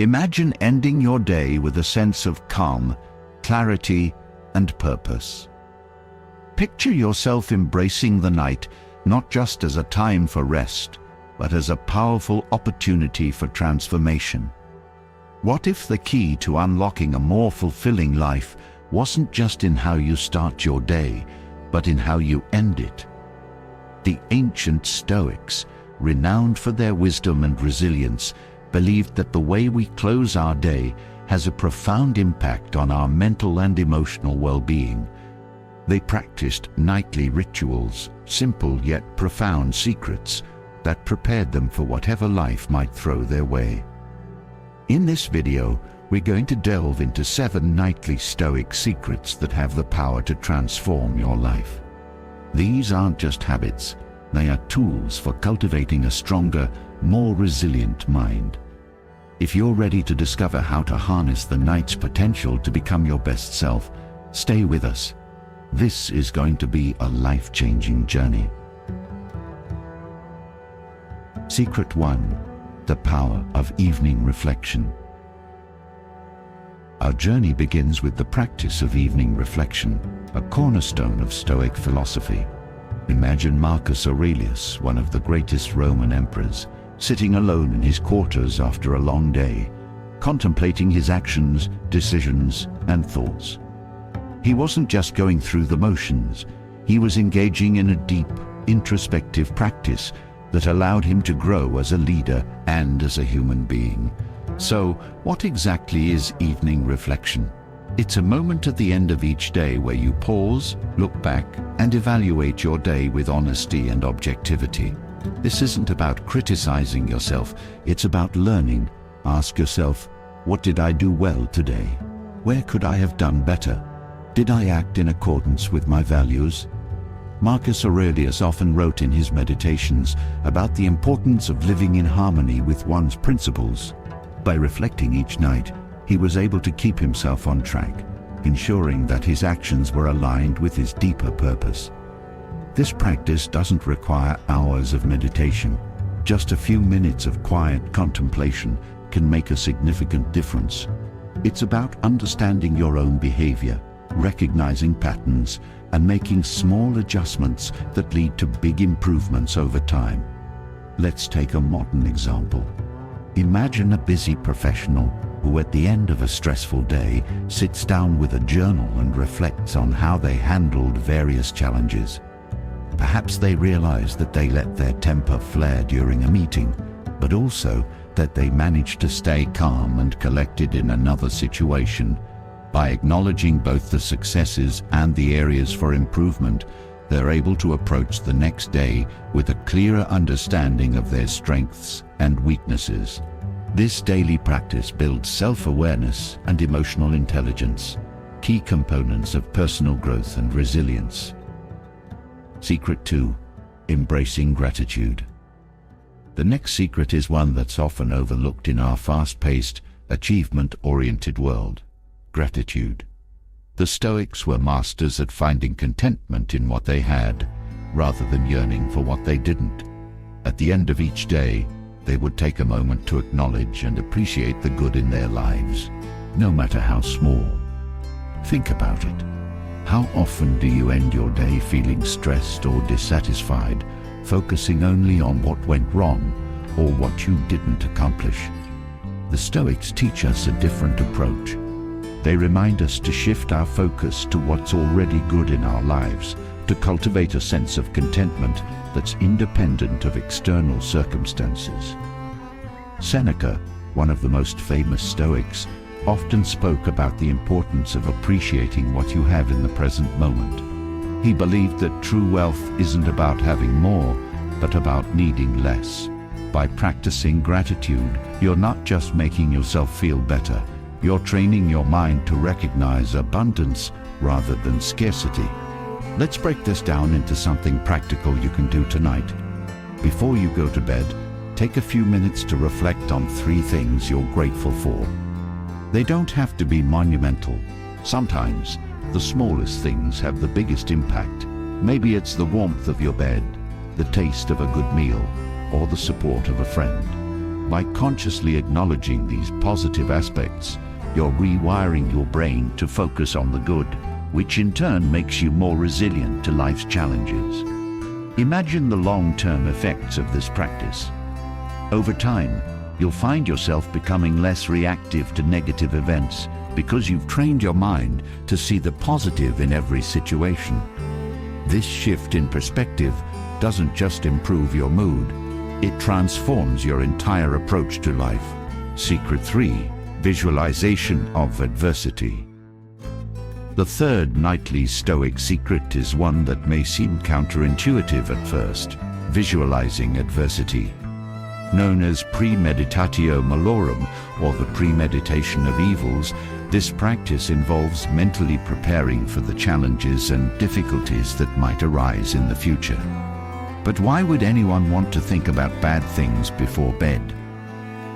Imagine ending your day with a sense of calm, clarity, and purpose. Picture yourself embracing the night, not just as a time for rest, but as a powerful opportunity for transformation. What if the key to unlocking a more fulfilling life wasn't just in how you start your day, but in how you end it? The ancient Stoics, renowned for their wisdom and resilience, believed that the way we close our day has a profound impact on our mental and emotional well-being. They practiced nightly rituals, simple yet profound secrets that prepared them for whatever life might throw their way. In this video, we're going to delve into 7 nightly Stoic secrets that have the power to transform your life. These aren't just habits, they are tools for cultivating a stronger, more resilient mind. If you're ready to discover how to harness the night's potential to become your best self, stay with us. This is going to be a life-changing journey. Secret 1. The power of evening reflection. Our journey begins with the practice of evening reflection, a cornerstone of Stoic philosophy. Imagine Marcus Aurelius, one of the greatest Roman emperors, sitting alone in his quarters after a long day, contemplating his actions, decisions, and thoughts. He wasn't just going through the motions, he was engaging in a deep, introspective practice that allowed him to grow as a leader and as a human being. So, what exactly is evening reflection? It's a moment at the end of each day where you pause, look back, and evaluate your day with honesty and objectivity. This isn't about criticizing yourself, it's about learning. Ask yourself, what did I do well today? Where could I have done better? Did I act in accordance with my values? Marcus Aurelius often wrote in his meditations about the importance of living in harmony with one's principles. By reflecting each night, he was able to keep himself on track, ensuring that his actions were aligned with his deeper purpose. This practice doesn't require hours of meditation. Just a few minutes of quiet contemplation can make a significant difference. It's about understanding your own behavior, recognizing patterns, and making small adjustments that lead to big improvements over time. Let's take a modern example. Imagine a busy professional who at the end of a stressful day sits down with a journal and reflects on how they handled various challenges. Perhaps they realize that they let their temper flare during a meeting, but also that they managed to stay calm and collected in another situation. By acknowledging both the successes and the areas for improvement, they're able to approach the next day with a clearer understanding of their strengths and weaknesses. This daily practice builds self-awareness and emotional intelligence, key components of personal growth and resilience. Secret 2. Embracing gratitude. The next secret is one that's often overlooked in our fast-paced, achievement-oriented world: gratitude. The Stoics were masters at finding contentment in what they had, rather than yearning for what they didn't. At the end of each day, they would take a moment to acknowledge and appreciate the good in their lives, no matter how small. Think about it. How often do you end your day feeling stressed or dissatisfied, focusing only on what went wrong or what you didn't accomplish? The Stoics teach us a different approach. They remind us to shift our focus to what's already good in our lives, to cultivate a sense of contentment that's independent of external circumstances. Seneca, one of the most famous Stoics, often spoke about the importance of appreciating what you have in the present moment. He believed that true wealth isn't about having more, but about needing less. By practicing gratitude, you're not just making yourself feel better, you're training your mind to recognize abundance rather than scarcity. Let's break this down into something practical you can do tonight. Before you go to bed, take a few minutes to reflect on 3 things you're grateful for. They don't have to be monumental. Sometimes, the smallest things have the biggest impact. Maybe it's the warmth of your bed, the taste of a good meal, or the support of a friend. By consciously acknowledging these positive aspects, you're rewiring your brain to focus on the good, which in turn makes you more resilient to life's challenges. Imagine the long-term effects of this practice. Over time, you'll find yourself becoming less reactive to negative events because you've trained your mind to see the positive in every situation. This shift in perspective doesn't just improve your mood, it transforms your entire approach to life. Secret 3. Visualization of adversity. The third nightly Stoic secret is one that may seem counterintuitive at first: visualizing adversity. Known as premeditatio malorum, or the premeditation of evils, this practice involves mentally preparing for the challenges and difficulties that might arise in the future. But why would anyone want to think about bad things before bed?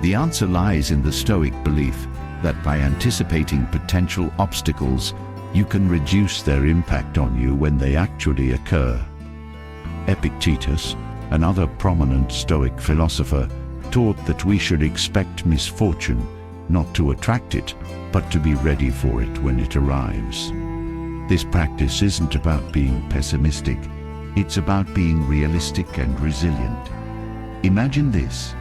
The answer lies in the Stoic belief that by anticipating potential obstacles, you can reduce their impact on you when they actually occur. Epictetus, another prominent Stoic philosopher, taught that we should expect misfortune, not to attract it, but to be ready for it when it arrives. This practice isn't about being pessimistic, it's about being realistic and resilient. Imagine this: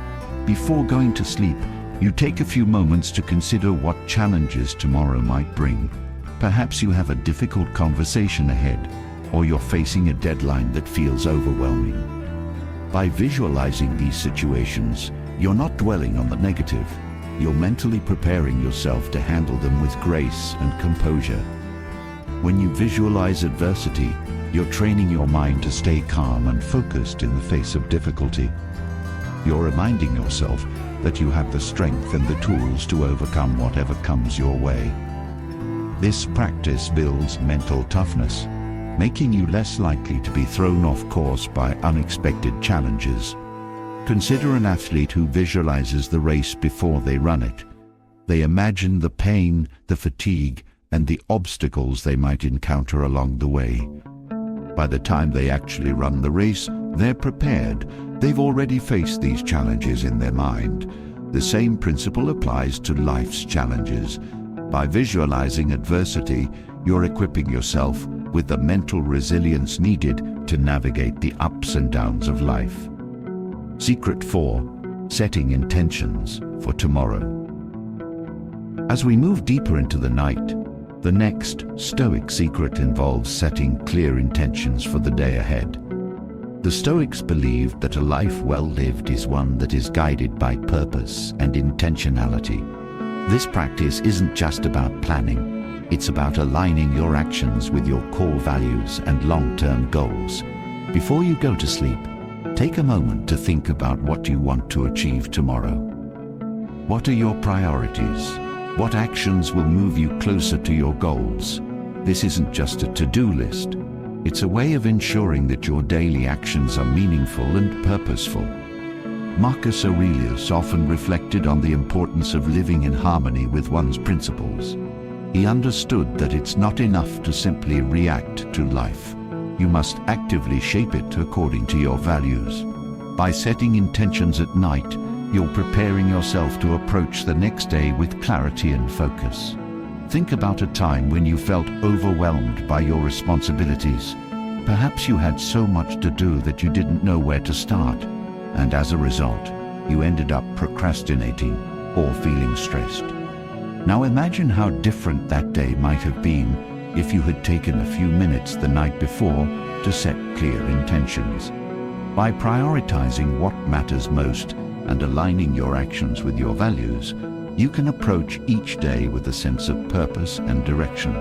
before going to sleep, you take a few moments to consider what challenges tomorrow might bring. Perhaps you have a difficult conversation ahead, or you're facing a deadline that feels overwhelming. By visualizing these situations, you're not dwelling on the negative. You're mentally preparing yourself to handle them with grace and composure. When you visualize adversity, you're training your mind to stay calm and focused in the face of difficulty. You're reminding yourself that you have the strength and the tools to overcome whatever comes your way. This practice builds mental toughness, making you less likely to be thrown off course by unexpected challenges. Consider an athlete who visualizes the race before they run it. They imagine the pain, the fatigue, and the obstacles they might encounter along the way. By the time they actually run the race, they're prepared. They've already faced these challenges in their mind. The same principle applies to life's challenges. By visualizing adversity, you're equipping yourself with the mental resilience needed to navigate the ups and downs of life. Secret 4. Setting intentions for tomorrow. As we move deeper into the night, the next Stoic secret involves setting clear intentions for the day ahead. The Stoics believed that a life well lived is one that is guided by purpose and intentionality. This practice isn't just about planning, it's about aligning your actions with your core values and long-term goals. Before you go to sleep, take a moment to think about what you want to achieve tomorrow. What are your priorities? What actions will move you closer to your goals? This isn't just a to-do list. It's a way of ensuring that your daily actions are meaningful and purposeful. Marcus Aurelius often reflected on the importance of living in harmony with one's principles. He understood that it's not enough to simply react to life. You must actively shape it according to your values. By setting intentions at night, you're preparing yourself to approach the next day with clarity and focus. Think about a time when you felt overwhelmed by your responsibilities. Perhaps you had so much to do that you didn't know where to start, and as a result, you ended up procrastinating or feeling stressed. Now imagine how different that day might have been if you had taken a few minutes the night before to set clear intentions. By prioritizing what matters most and aligning your actions with your values, you can approach each day with a sense of purpose and direction.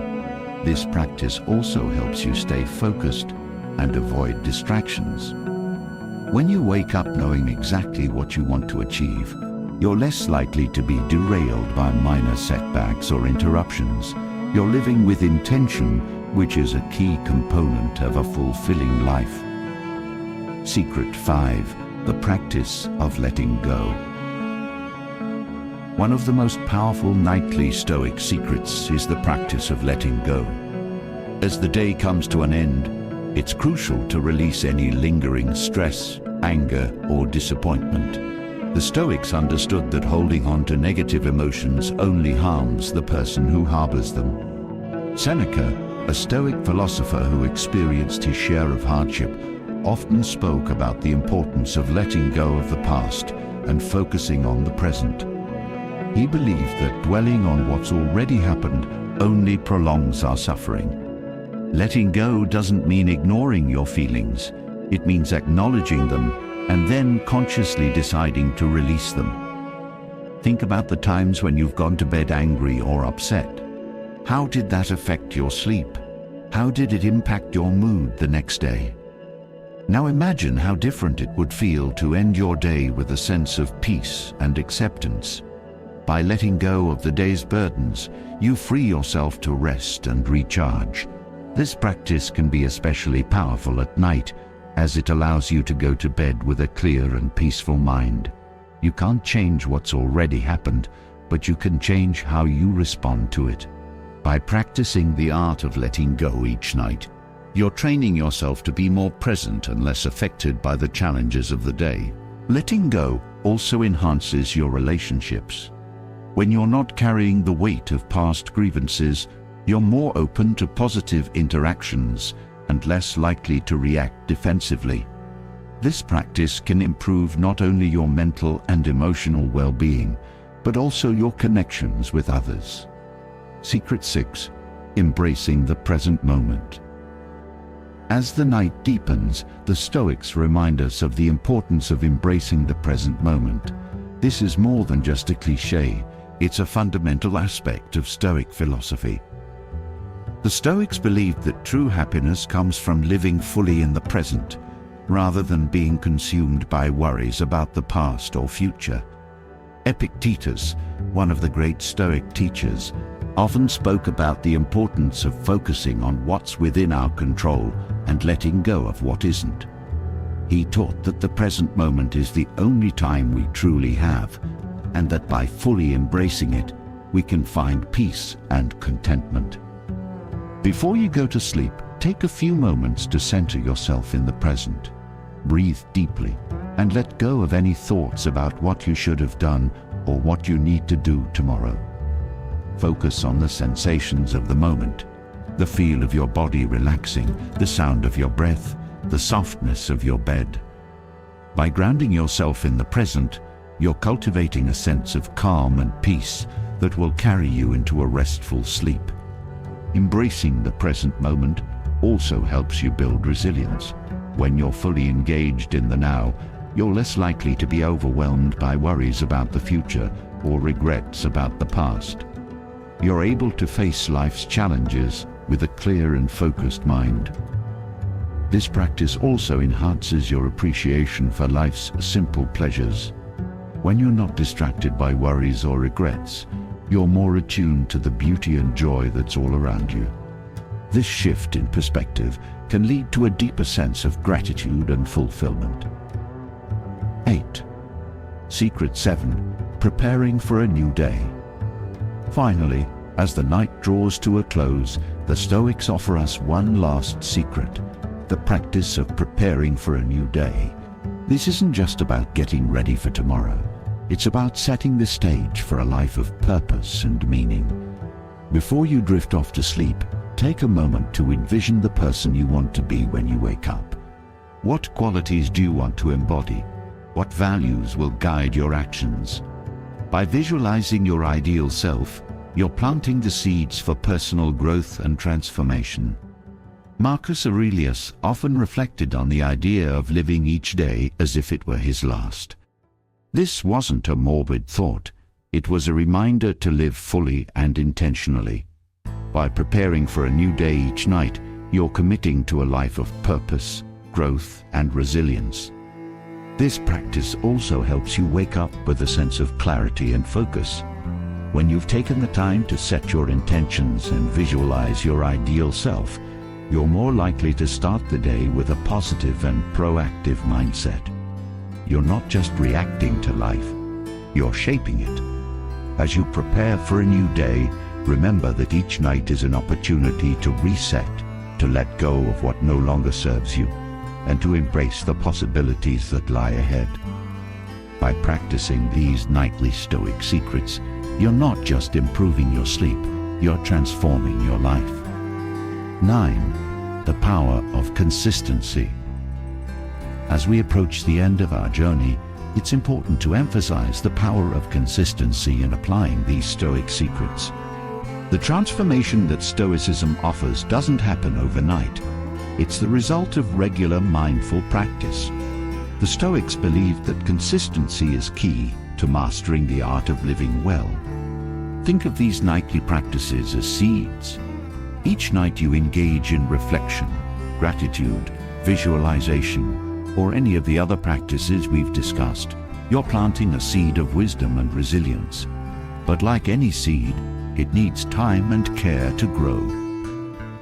This practice also helps you stay focused and avoid distractions. When you wake up knowing exactly what you want to achieve, you're less likely to be derailed by minor setbacks or interruptions. You're living with intention, which is a key component of a fulfilling life. Secret 5. The practice of letting go. One of the most powerful nightly Stoic secrets is the practice of letting go. As the day comes to an end, it's crucial to release any lingering stress, anger, or disappointment. The Stoics understood that holding on to negative emotions only harms the person who harbors them. Seneca, a Stoic philosopher who experienced his share of hardship, often spoke about the importance of letting go of the past and focusing on the present. He believed that dwelling on what's already happened only prolongs our suffering. Letting go doesn't mean ignoring your feelings. It means acknowledging them and then consciously deciding to release them. Think about the times when you've gone to bed angry or upset. How did that affect your sleep? How did it impact your mood the next day? Now imagine how different it would feel to end your day with a sense of peace and acceptance. By letting go of the day's burdens, you free yourself to rest and recharge. This practice can be especially powerful at night, as it allows you to go to bed with a clear and peaceful mind. You can't change what's already happened, but you can change how you respond to it. By practicing the art of letting go each night, you're training yourself to be more present and less affected by the challenges of the day. Letting go also enhances your relationships. When you're not carrying the weight of past grievances, you're more open to positive interactions and less likely to react defensively. This practice can improve not only your mental and emotional well-being, but also your connections with others. Secret 6. Embracing the present moment. As the night deepens, the Stoics remind us of the importance of embracing the present moment. This is more than just a cliché, it's a fundamental aspect of Stoic philosophy. The Stoics believed that true happiness comes from living fully in the present, rather than being consumed by worries about the past or future. Epictetus, one of the great Stoic teachers, often spoke about the importance of focusing on what's within our control and letting go of what isn't. He taught that the present moment is the only time we truly have, and that by fully embracing it, we can find peace and contentment. Before you go to sleep, take a few moments to center yourself in the present. Breathe deeply and let go of any thoughts about what you should have done or what you need to do tomorrow. Focus on the sensations of the moment, the feel of your body relaxing, the sound of your breath, the softness of your bed. By grounding yourself in the present, you're cultivating a sense of calm and peace that will carry you into a restful sleep. Embracing the present moment also helps you build resilience. When you're fully engaged in the now, you're less likely to be overwhelmed by worries about the future or regrets about the past. You're able to face life's challenges with a clear and focused mind. This practice also enhances your appreciation for life's simple pleasures. When you're not distracted by worries or regrets, you're more attuned to the beauty and joy that's all around you. This shift in perspective can lead to a deeper sense of gratitude and fulfillment. 8. Secret 7. Preparing for a new day. Finally, as the night draws to a close, the Stoics offer us one last secret: the practice of preparing for a new day. This isn't just about getting ready for tomorrow. It's about setting the stage for a life of purpose and meaning. Before you drift off to sleep, take a moment to envision the person you want to be when you wake up. What qualities do you want to embody? What values will guide your actions? By visualizing your ideal self, you're planting the seeds for personal growth and transformation. Marcus Aurelius often reflected on the idea of living each day as if it were his last. This wasn't a morbid thought. It was a reminder to live fully and intentionally. By preparing for a new day each night, you're committing to a life of purpose, growth, and resilience. This practice also helps you wake up with a sense of clarity and focus. When you've taken the time to set your intentions and visualize your ideal self, you're more likely to start the day with a positive and proactive mindset. You're not just reacting to life, you're shaping it. As you prepare for a new day, remember that each night is an opportunity to reset, to let go of what no longer serves you, and to embrace the possibilities that lie ahead. By practicing these nightly Stoic secrets, you're not just improving your sleep, you're transforming your life. 9. The power of consistency. As we approach the end of our journey, it's important to emphasize the power of consistency in applying these Stoic secrets. The transformation that Stoicism offers doesn't happen overnight. It's the result of regular mindful practice. The Stoics believed that consistency is key to mastering the art of living well. Think of these nightly practices as seeds. Each night you engage in reflection, gratitude, visualization, or any of the other practices we've discussed, you're planting a seed of wisdom and resilience. But like any seed, it needs time and care to grow.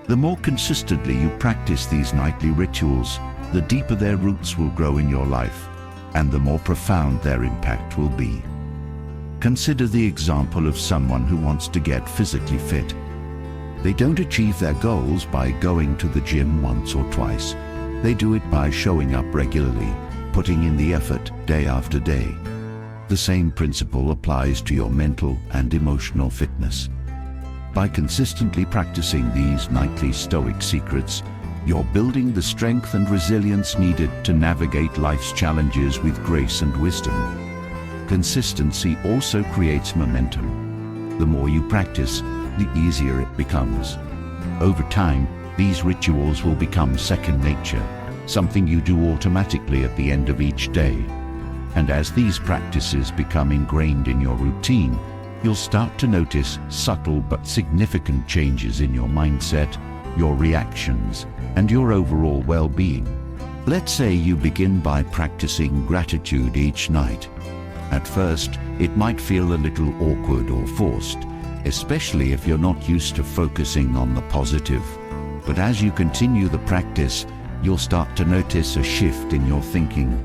The more consistently you practice these nightly rituals, the deeper their roots will grow in your life, and the more profound their impact will be. Consider the example of someone who wants to get physically fit. They don't achieve their goals by going to the gym once or twice. They do it by showing up regularly, putting in the effort day after day. The same principle applies to your mental and emotional fitness. By consistently practicing these nightly Stoic secrets, you're building the strength and resilience needed to navigate life's challenges with grace and wisdom. Consistency also creates momentum. The more you practice, the easier it becomes. Over time, these rituals will become second nature, something you do automatically at the end of each day. And as these practices become ingrained in your routine, you'll start to notice subtle but significant changes in your mindset, your reactions, and your overall well-being. Let's say you begin by practicing gratitude each night. At first, it might feel a little awkward or forced, especially if you're not used to focusing on the positive. But as you continue the practice, you'll start to notice a shift in your thinking.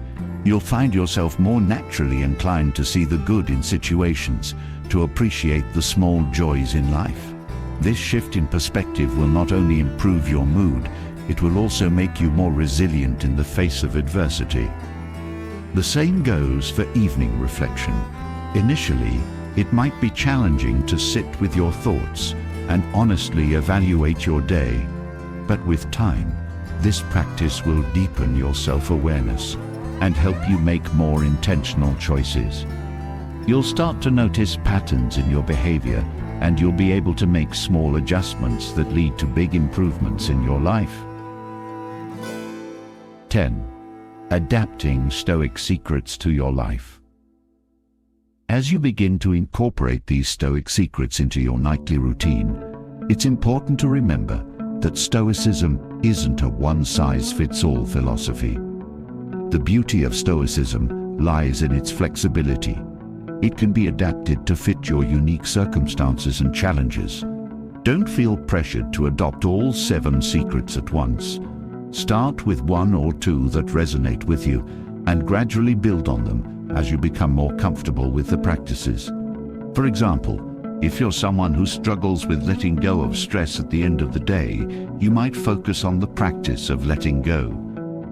You'll find yourself more naturally inclined to see the good in situations, to appreciate the small joys in life. This shift in perspective will not only improve your mood, it will also make you more resilient in the face of adversity. The same goes for evening reflection. Initially, it might be challenging to sit with your thoughts and honestly evaluate your day. But with time, this practice will deepen your self-awareness and help you make more intentional choices. You'll start to notice patterns in your behavior, and you'll be able to make small adjustments that lead to big improvements in your life. 10. Adapting Stoic secrets to your life. As you begin to incorporate these Stoic secrets into your nightly routine, it's important to remember that Stoicism isn't a one-size-fits-all philosophy. The beauty of Stoicism lies in its flexibility. It can be adapted to fit your unique circumstances and challenges. Don't feel pressured to adopt all 7 secrets at once. Start with 1 or 2 that resonate with you, and gradually build on them as you become more comfortable with the practices. For example, if you're someone who struggles with letting go of stress at the end of the day, you might focus on the practice of letting go.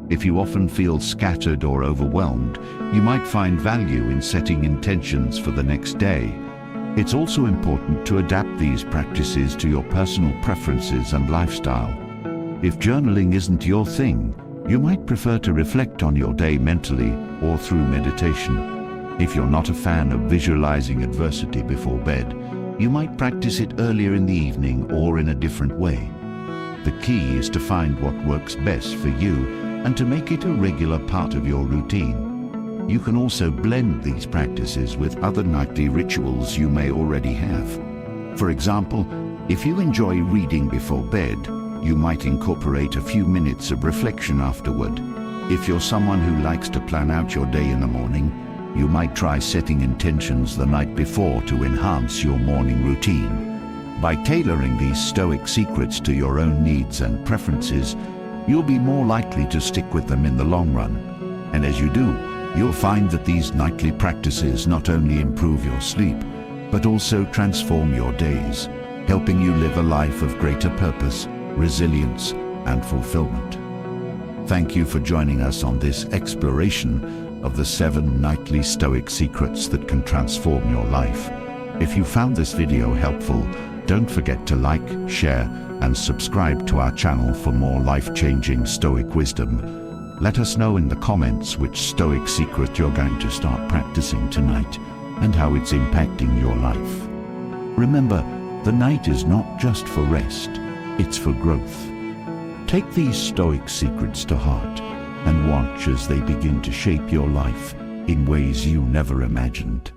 If you often feel scattered or overwhelmed, you might find value in setting intentions for the next day. It's also important to adapt these practices to your personal preferences and lifestyle. If journaling isn't your thing, you might prefer to reflect on your day mentally or through meditation. If you're not a fan of visualizing adversity before bed, you might practice it earlier in the evening or in a different way. The key is to find what works best for you and to make it a regular part of your routine. You can also blend these practices with other nightly rituals you may already have. For example, if you enjoy reading before bed, you might incorporate a few minutes of reflection afterward. If you're someone who likes to plan out your day in the morning, you might try setting intentions the night before to enhance your morning routine. By tailoring these Stoic secrets to your own needs and preferences, you'll be more likely to stick with them in the long run. And as you do, you'll find that these nightly practices not only improve your sleep, but also transform your days, helping you live a life of greater purpose, resilience, and fulfillment. Thank you for joining us on this exploration of the 7 nightly Stoic secrets that can transform your life. If you found this video helpful, don't forget to like, share, and subscribe to our channel for more life-changing Stoic wisdom. Let us know in the comments which Stoic secret you're going to start practicing tonight and how it's impacting your life. Remember, the night is not just for rest, it's for growth. Take these Stoic secrets to heart and watch as they begin to shape your life in ways you never imagined.